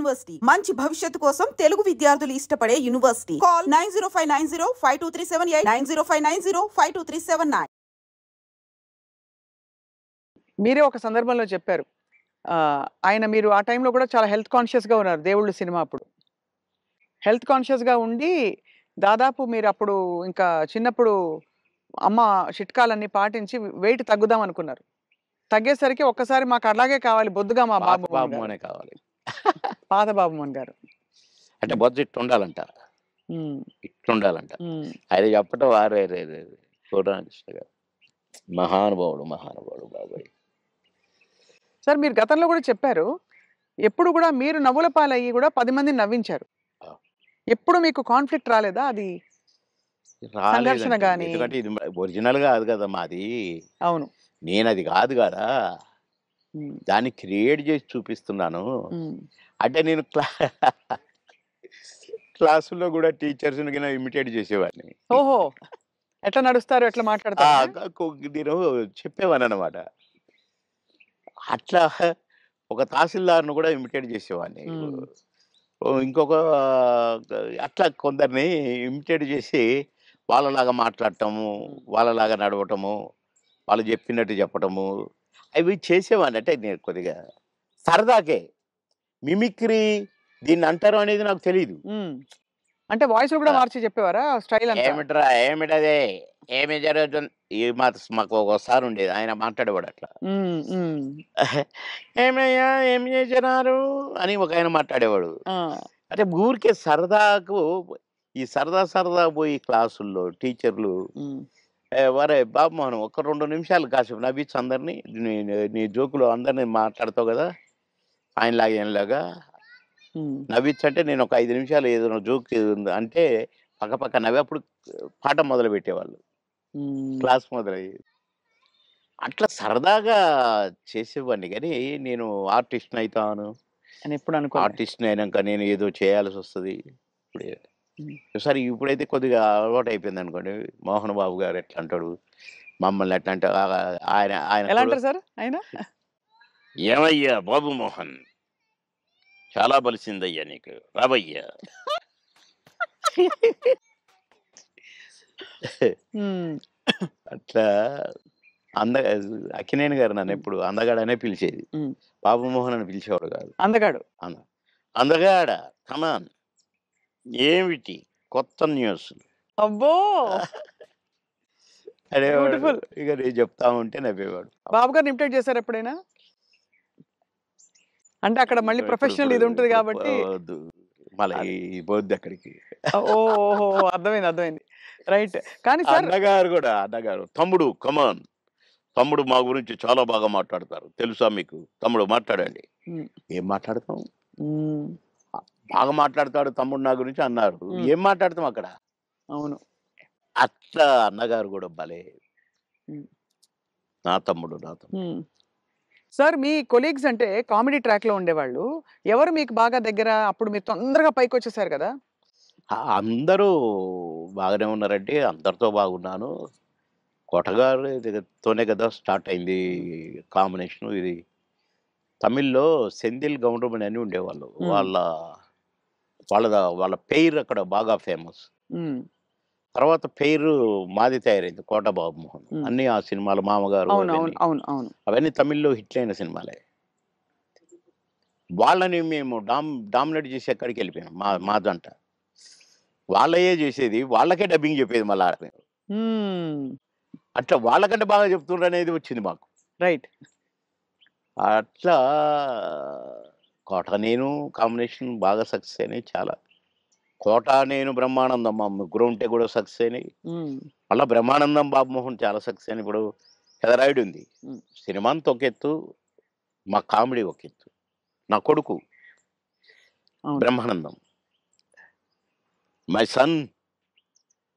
University మంచి భవిష్యత్తు కోసం తెలుగు విద్యార్థులు ఇష్టపడే యూనివర్సిటీ. కాల్ 9059052378 9059052379. మీరే ఒక సందర్భంలో చెప్పారు ఆయన మీరు ఆ టైంలో కూడా చాలా హెల్త్ కాన్షియస్గా ఉన్నారు. దేవుళ్ళు సినిమా అప్పుడు హెల్త్ కాన్షియస్గా ఉండి దాదాపు మీరు అప్పుడు ఇంకా చిన్నప్పుడు అమ్మ చిట్కాలన్నీ పాటించి వెయిట్ తగ్గుదాం అనుకున్నారు. తగ్గేసరికి ఒక్కసారి మాకు అలాగే కావాలి బొద్దుగా మా బాబు బాబుమోనే కావాలి. పాత బాబుమోహన్ గారు అంటే బొద్దు ఇట్టుండాలంట, ఇట్టుండాలంట. అది చెప్పటం వారే పూర్ణకృష్ణ గారు మహానుభావుడు బాబాయ్. సార్ మీరు గతంలో కూడా చెప్పారు ఎప్పుడు కూడా మీరు నవ్వుల పాలయ్యి కూడా 10 మందిని నవ్వించారు. ఎప్పుడు మీకు కాన్ఫ్లిక్ట్ రాలేదా? అది సంఘర్షణ గాని? ఎందుకంటే ఇది ఒరిజినల్ కాదు కదా మాది. అవును, నేను అది కాదు కదా, దాన్ని క్రియేట్ చేసి చూపిస్తున్నాను. అంటే నేను క్లాసుల్లో కూడా టీచర్స్ ఇమిటేట్ చేసేవాడిని. ఓహో, ఎట్లా నడుస్తారు ఎట్లా మాట్లాడతారు నేను చెప్పేవాను అనమాట. అట్లా ఒక తహసీల్దార్ను కూడా ఇమిటేట్ చేసేవాడిని. ఇంకొక అట్లా కొందరిని ఇమిటేట్ చేసి వాళ్ళలాగా మాట్లాడటము, వాళ్ళలాగా నడవటము, వాళ్ళు చెప్పినట్టు చెప్పటము అవి చేసేవాడిని. అంటే నేను కొద్దిగా సరదాకే మిమిక్రీ దీన్ని అంటారు అనేది నాకు తెలియదు. అంటే వాయిస్ కూడా మార్చి చెప్పేవారా స్టైల్? ఏమిట్రా ఏమిటదే ఏమి జరుగుతుంది మాకు ఒకసారి ఉండేది, ఆయన మాట్లాడేవాడు అట్లా. ఏమయ్యా ఏమి చేసినారు అని ఒక ఆయన మాట్లాడేవాడు. అంటే ఊరికే సరదాకు ఈ సరదా పోయి క్లాసుల్లో టీచర్లు వరే బాబు మనం ఒక 2 నిమిషాలు కాసేపు నవ్వించు అందరినీ, నీ జోకులు అందరినీ మాట్లాడతావు కదా ఆయనలాగా ఈయనలాగా నవ్వించంటే నేను ఒక 5 నిమిషాలు ఏదైనా జోక్ అంటే పక్క నవ్వి అప్పుడు పాఠం మొదలు పెట్టేవాళ్ళు, క్లాస్ మొదలయ్యి. అట్లా సరదాగా చేసేవాడిని. కానీ నేను ఆర్టిస్ట్ని అవుతాను అని ఎప్పుడు అనుకో. ఆర్టిస్ట్ని అయినాక నేను ఏదో చేయాల్సి వస్తుంది. సరే ఇప్పుడైతే కొద్దిగా అలవాటు అయిపోయింది అనుకోండి. మోహన్ బాబు గారు ఎట్లా అంటాడు మమ్మల్ని ఎట్లా అంటే ఆయన ఎలా అంటారు సార్ ఆయన? ఏమయ్యా బాబు మోహన్ చాలా బలిసిందయ్యా నీకు, రాబయ్యా. అట్లా అక్కినేని గారు నన్ను ఎప్పుడు అందగాడనే పిలిచేది, బాబు మోహన్ అని పిలిచేవాడు కాదు. అందగాడు అందగాడ కమాన్ ఏమిటి కొత్త న్యూస్ అబ్బో అనేవాడు. ఇక నేను చెప్తా ఉంటే నవ్వేవాడు. బాబు గారిని ఇమిటేట్ చేశారు ఎప్పుడైనా? అంటే అక్కడ మళ్ళీ ప్రొఫెషనల్ ఇది ఉంటుంది కాబట్టి మళ్ళీ పోద్ది అక్కడికి. ఓహో, అర్థమైంది రైట్. కానీ అన్నగారు తమ్ముడు కమాన్, తమ్ముడు మా గురించి చాలా బాగా మాట్లాడతారు తెలుసా మీకు, తమ్ముడు మాట్లాడండి. ఏం మాట్లాడతాం, బాగా మాట్లాడతాడు తమ్ముడు నా గురించి అన్నారు, ఏం మాట్లాడతాం అక్కడ. అవును, అట్లా అన్నగారు కూడా భలే నా తమ్ముడు. సార్ మీ కొలీగ్స్ అంటే కామెడీ ట్రాక్ లో ఉండేవాళ్ళు ఎవరు మీకు బాగా దగ్గర? అప్పుడు మీరు తొందరగా పైకి వచ్చేసారు కదా. అందరూ బాగానే ఉన్నారంటే అందరితో బాగున్నాను. కోటగారితోనే కదా స్టార్ట్ అయింది కాంబినేషన్. ఇది తమిళ్లో సెంధిల్ గౌండమణి అని ఉండేవాళ్ళు, వాళ్ళ పేరు అక్కడ బాగా ఫేమస్. తర్వాత పేరు మాది తయారైంది కోట బాబు మోహన్. అన్ని ఆ సినిమాలు మామగారు అవన్నీ తమిళ్లో హిట్ అయిన సినిమాలే. వాళ్ళని మేము డామినేట్ చేసి ఎక్కడికి వెళ్ళిపోయాం. మా జంట వాళ్ళయే చేసేది, వాళ్ళకే డబ్బింగ్ చెప్పేది మళ్ళా. అట్లా వాళ్ళకంటే బాగా చెప్తుండ్రు అనేది వచ్చింది మాకు. రైట్. అట్లా కోట నేను కాంబినేషన్ బాగా సక్సెస్ అయినాయి. చాలా కోట నేను బ్రహ్మానందం మా ముగ్గురు ఉంటే కూడా సక్సెస్ అయినాయి. మళ్ళీ బ్రహ్మానందం బాబు మోహన్ చాలా సక్సెస్ అయినాయి. ఇప్పుడు పెదరాయుడు ఉంది, సినిమాంత ఒక ఎత్తు, మా కామెడీ ఒక ఎత్తు. నా కొడుకు బ్రహ్మానందం, మై సన్,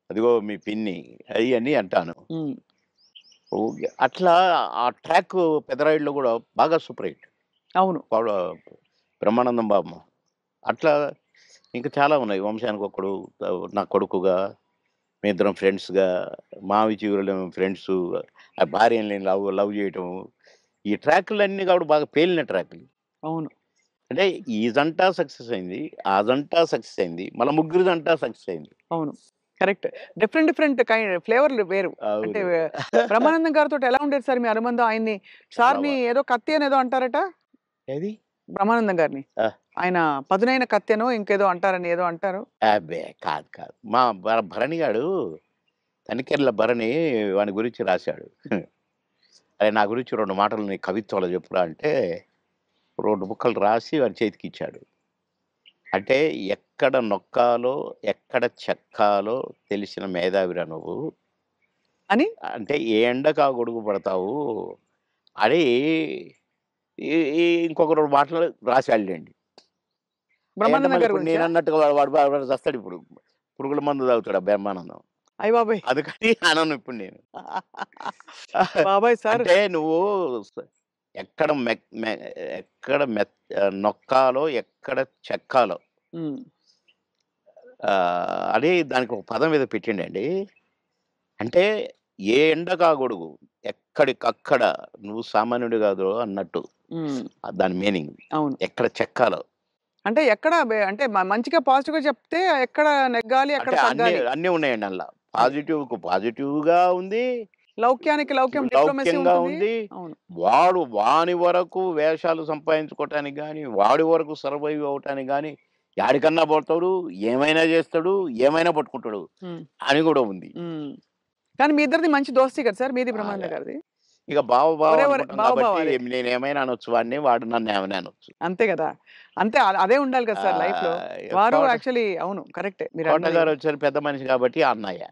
అదిగో మీ పిన్ని, అవి అని అంటాను. అట్లా ఆ ట్రాక్ పెదరాయుడులో కూడా బాగా సూపర్ హిట్. అవును, బ్రహ్మానందం బాబు. అట్లా ఇంకా చాలా ఉన్నాయి. వంశానికి ఒకడు, నా కొడుకుగా, మీ ఇద్దరం ఫ్రెండ్స్గా, మావి చివరిలో ఫ్రెండ్స్, ఆ భార్యని లవ్ చేయటము, ఈ ట్రాక్లన్నీ కాబట్టి బాగా పేలిన ట్రాక్లు. అవును, అంటే ఈ జంట సక్సెస్ అయింది, ఆ జంట సక్సెస్ అయింది, మళ్ళీ ముగ్గురు జంట సక్సెస్ అయింది. అవును. కరెక్ట్. డిఫరెంట్ ఫ్లేవర్‌లు వేరు. అంటే అవును. బ్రహ్మానందం గారితోటి ఎలా ఉండేది సార్ మీ అనుబంధం? ఆయన్ని చాలా సార్‌ని ఏదో కత్తి అనేదో అంటారట? ఏది? బ్రహ్మానందం గారిని. ఆ! ఆయన పదునైన కత్తెనో ఇంకేదో అంటారని ఏదో అంటారు. అబ్బే! కాదు. మా భరణి గాడు తనికెర్ల భరణి వాని గురించి రాశాడు. అరే! నా గురించి 2 మాటలు నీ కవిత్వంలో చెప్పురా అంటే 2 ముక్కలు రాసి వాడి చేతికిచ్చాడు. అంటే ఎక్కడ నొక్కాలో, ఎక్కడ చెక్కాలో తెలిసిన మేధావిరా నువ్వు. అని అంటే ఏ ఎండకు ఆ గొడుగు పడతావు అని ఈ ఈ ఇంకొక 2 మాటలు రాసాడులెండి. అయంటే బ్రహ్మానందం మళ్ళీ గారి ఇప్పుడు గురించా? నేనన్నట్టుగా వాడు చస్తాడిప్పుడు. పురుగుల మందు తాగుతాడు ఆ బ్రహ్మానందం. అయ్య బాబోయ్! అందుకని అనను ఇప్పుడు నేను. బాబోయ్! సార్ అంటే నువ్వు స ఎక్కడ మెక్ మె ఎక్కడ నొక్కాలో, ఎక్కడ చెక్కాలో హ్మ్. అని దానికి ఒక పదం ఏదో పెట్టిండండి. అంటే ఏ ఎండకా గొడుగు, ఎక్కడికక్కడ నువ్వు సామాన్యుడు కాదు అన్నట్టు. హ్మ్. దాని మీనింగ్. అవును. ఎక్కడ చెక్కాలో. అంటే ఎక్కడ అంటే మంచిగా పాజిటివ్‌గా చెప్తే ఎక్కడ నెగ్గాలి, ఎక్కడ అంటే అన్నీ తగ్గాలి. అన్నీ ఉన్నాయండి అందులో. అది. పాజిటివ్‌గా ఉంది. లౌక్యానికి లౌక్యం డిప్లొమసీ లౌక్యంగా ఉంటుంది. ఉంది. అవును. వాని వరకు వేషాలు సంపాదించుకోవటానికి గాని, వాడి వరకు సర్వైవ్ అవ్వటానికి గాని, యాడికన్నా పోతాడు, ఏమైనా చేస్తాడు, ఏమైనా పట్టుకుంటాడు హ్మ్. అని కూడా ఉంది. హ్మ్. కానీ మీ ఇద్దరిది మంచి దోస్తీ కదా సార్! మీది బ్రహ్మానందం అదే. గారిది. ఇక బావ ఒరే అనుకుంటాం బావ కాబట్టి అదే. నేనేమైనా అనొచ్చు వాడిని, వాడు నన్నేమైనా అనొచ్చు. అంతే గదా! అంతే అదే ఉండాలి కదా సార్ లైఫ్‌లో. వారు కోట యాక్చువల్లీ అవును. కరెక్టే కోట మీరన్నది. గారొచ్చారు పెద్ద మనిషి కాబట్టి అన్నయ్య.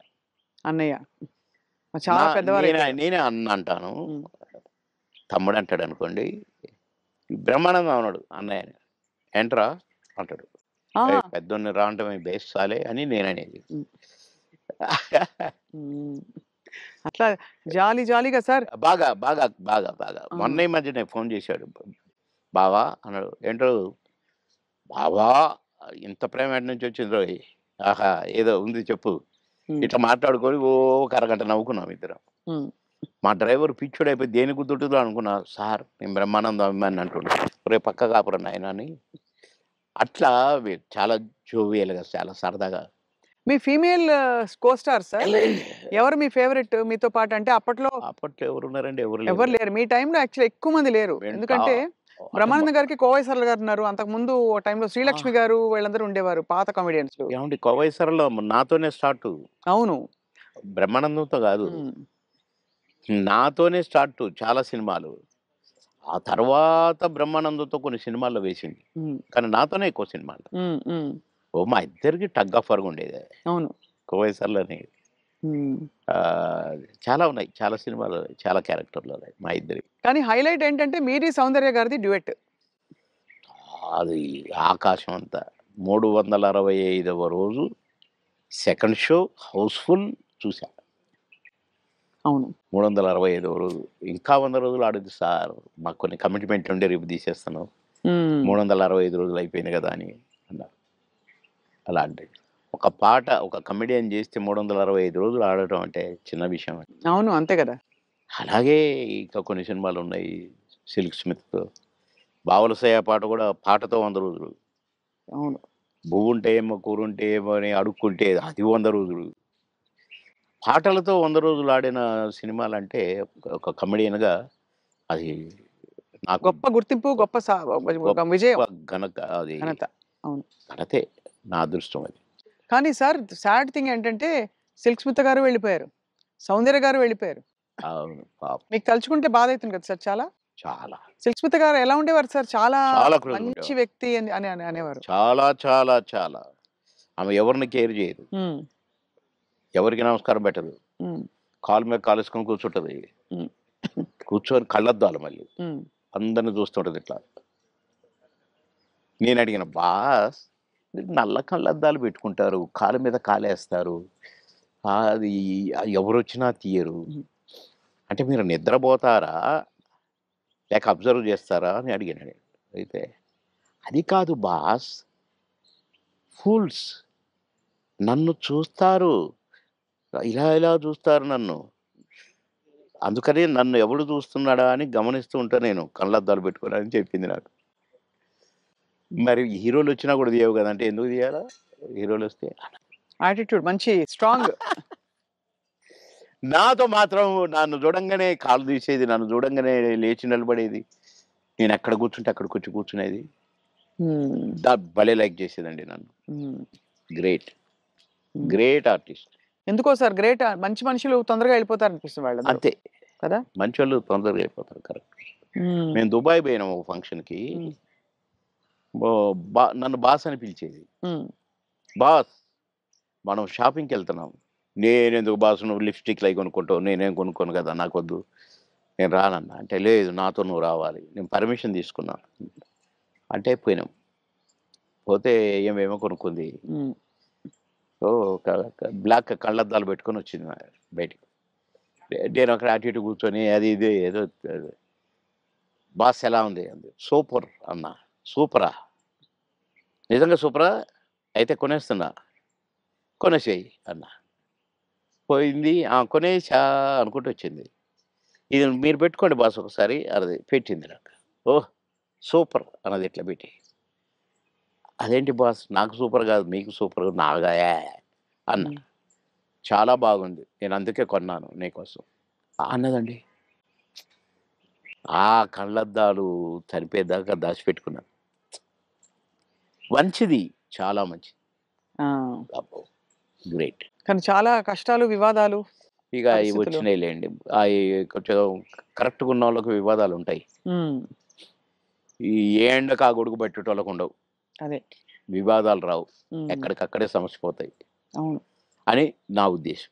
అన్నయ్య. చాలా పెద్దవారైపోయారు. నేనే అన్న అంటాను. హ్మ్. తమ్ముడు అంటాడనుకోండి. బ్రహ్మానందం అనడు అన్నయ్యని. ఏంట్రా అంటాడు. ఆహా! ఏయ్! పెద్దోడిని రా అంటే బేస్సాలే అని నేననేది. హ్మ్. హ్మ్. అట్లా జాలీగా సార్. బాగా. ఆ! మొన్న ఈ మధ్యనే ఫోను చేశాడు. బావా అన్నాడు. ఏంటో బావా ఇంత ప్రేమ ఎటు నుంచొచ్చిందోయ్! ఆహా! ఏదో ఉంది చెప్పు. హ్మ్. ఇట్లా మాట్లాడుకొని ఓ ఒక అరగంట నవ్వుకున్నాం ఇద్దరం. హ్మ్. మా డ్రైవర్ పిచ్చోడైపోయి దేనికి గుద్దుంటుందో అనుకున్నా. సార్ నేను బ్రహ్మానందం అభిమానిని అంటుండు. ఒరేయ్ పక్కకు ఆపురా నాయనా అని. అట్లా చాలా జోవియల్‌గా చాలా సరదాగా. మీ ఫీమేల్ కో స్టార్ సార్? ఎవరు మీ ఫేవరెట్ మీతో పాటు? అంటే అప్పట్లో అప్పట్లో ఎవరున్నారండి? ఎవరు లేరు. ఎవరు లేరు. మీ టైమ్‌లో యాక్చువల్లీ ఎక్కువ మంది లేరు. వెంట ఎందుకంటే అంటే బ్రహ్మానందం గారికి కోవై సరళ గారున్నారు. అంతకుముందు ఓ టైమ్‌లో ఆ! శ్రీలక్ష్మి గారు వీళ్ళందరూ ఉండేవారు పాత కామెడియన్స్‌లు. ఏవండీ 'కోవై సరళ' నాతోనే స్టార్టు. అవును. బ్రహ్మానందంతో గాదు. హ్మ్. నాతోనే స్టార్టు చాలా సినిమాలు. ఆ తర్వాత బ్రహ్మానందంతో కొన్ని సినిమాల్లో వేసింది. హ్మ్. కానీ నాతోనే ఎక్కువ సినిమాలు. హ్మ్. మా ఇద్దరికి టగ్ ఆఫ్ వార్‌గా ఉండేది. అవును. 'కోవై సరళని' హ్మ్. చాలా ఉన్నాయి. చాలా సినిమాలు, చాలా క్యారెక్టర్‌లు ఉన్నాయి మా ఇద్దరివి. కానీ హైలైట్ ఏంటంటే మీది సౌందర్య గారిది డ్యూయెట్. అది ఆకాశం అంత. 365వ రోజు సెకండ్ షో హౌస్‌ఫుల్ చూసా. అవును. 365వ రోజు. ఇంకా 100 రోజులు ఆడొద్దు సార్. మాకు కొన్ని కమిట్మెంట్లు ఉండి రేపు తీసేస్తాను. హ్మ్. 365 రోజులు అయిపోయింది కదా! అని అన్నారు. అలాంటిది. ఒక పాట ఒక కమెడియన్ చేస్తే 365 రోజులు ఆడటం అంటే చిన్న విషయం. అవును. అంతే గదా! అలాగే ఇంకా కొన్ని సినిమాలున్నాయి. 'సిల్క్ స్మిత్‌తో' 'బావలసయ్య' పాట కూడా పాటతో 100 రోజులు. అవును. 'బువ్వుంటే ఏమో కూరుంటే ఏమో' అని అడుక్కుంటే అది 100 రోజులు. పాటలతో 100 రోజులు ఆడిన సినిమాలంటే ఒక కమెడియన్‌గా అది నాకు గొప్ప గుర్తింపు, గొప్ప ఒక గొప్ప విజయం. అది ఘనత. అవును. ఘనతే. నా అదృష్టం అది. కానీ సార్ సాడ్ థింగ్ ఏంటంటే 'సిల్క్ స్మిత' గారు వెళ్ళిపోయారు. 'సౌందర్య' గారు వెళ్ళిపోయారు. అవును. పాపం. మీకు తలుచుకుంటే బాధైతుంది కదా సార్ చాలా? చాలా. 'సిల్క్ స్మిత' గారు ఎలా ఉండేవారు సార్? చాలా చాలా క్లోజ్‌గా మంచి ఉండేవారు. వ్యక్తి అని అనేవారు. చాలా. ఆమె ఎవరిని కేర్ చేయదు. హ్మ్. ఎవరికీ నమస్కారం పెట్టదు. హ్మ్. కాలు మీద కాలేసుకొని కూర్చుంటది. హ్మ్. కూర్చొని కళ్ళద్దాలు మళ్ళీ. హ్మ్. అందరిని చూస్తుంటది ఇట్లా. నేనడిగిన బాస్ మీరు నల్ల కళ్ళద్దాలు పెట్టుకుంటారు. కాలు మీద కాలేస్తారు. అది ఎవరొచ్చినా తీయరు. హ్మ్. అంటే మీరు నిద్రపోతారా? లేక అబ్జర్వ్ చేస్తారా? అని అడిగాను నేను. అయితే అది కాదు బాస్. ఫూల్స్ నన్ను చూస్తారు. ఇలా చూస్తారు నన్ను. అందుకని నన్ను ఎవడు చూస్తున్నాడా అని గమనిస్తూ ఉంటా నేను. కళ్ళద్దాలు పెట్టుకొని అని చెప్పింది నాకు. మరి హీరోలు వచ్చినా కూడా తీయవు కదా అంటే ఎందుకు తీయాలా హీరోలు వస్తే యాటిట్యూడ్ మంచి స్ట్రాంగ్. నాతో మాత్రం నన్ను చూడంగానే కాలు తీసేది, నన్ను చూడంగానే లేచి నిలబడేది, నేను ఎక్కడ కూర్చుంటే అక్కడికి వచ్చి కూర్చునేది. భలే లైక్ చేసేదండి నన్ను. Great great artist. ఎందుకో సార్ గ్రేట్. మంచి మనుషులు తొందరగా వెళ్ళిపోతారు అనిపిస్తుంది వాళ్ళు అంతే కదా, మంచి వాళ్ళు తొందరగా అయిపోతారు. కరెక్ట్. మేము దుబాయ్ పోయినాం ఒక ఫంక్షన్కి, నన్ను బాస్ అని పిలిచేది. బాస్ మనం షాపింగ్కి వెళ్తున్నాం. నేనెందుకు బాస్, నువ్వు లిప్స్టిక్లు అవి కొనుక్కుంటావు, నేనేం కొనుక్కోను కదా, నాకు వద్దు, నేను రానన్నా. అంటే లేదు నాతో నువ్వు రావాలి. నేను పర్మిషన్ తీసుకున్నాను. అంటే పోయినాం. పోతే ఏమేమో కొనుక్కుంది. ఓ బ్లాక్ కళ్ళద్దాలు పెట్టుకొని వచ్చింది బయటికి. నేను అక్కడ అటు ఇటు కూర్చొని అది ఇది ఏదో బాస్ ఎలా ఉంది అంది. సూపర్ అన్నా. సూపరా, నిజంగా సూపరా, అయితే కొనేస్తున్నా, కొనేసేయి అన్నా. పోయింది, కొనేసా అనుకుంటూ వచ్చింది. ఇది మీరు పెట్టుకోండి బాస్ ఒకసారి, అది పెట్టింది నాకు. ఓహ్ సూపర్ అన్నది ఇట్లా పెట్టి. అదేంటి బాస్ నాకు సూపర్ కాదు మీకు సూపర్ నాగా అన్న. చాలా బాగుంది, నేను అందుకే కొన్నాను నీకోసం అన్నదండి. ఆ కళ్ళద్దాలు చనిపోయేదాకా దాచిపెట్టుకున్నాను. మంచిది, చాలా మంచిది. గ్రేట్. కానీ చాలా కష్టాలు వివాదాలు ఇక ఇవి వచ్చినాయిలేండి. కొంచెం కరెక్ట్గా ఉన్న వాళ్ళకి వివాదాలు ఉంటాయి. ఈ ఎండకు ఆ గొడుగు పెట్టేటోళ్ళకు ఉండవు, అదే వివాదాలు రావు, ఎక్కడికక్కడే సమస్య పోతాయి అవును అని నా ఉద్దేశం.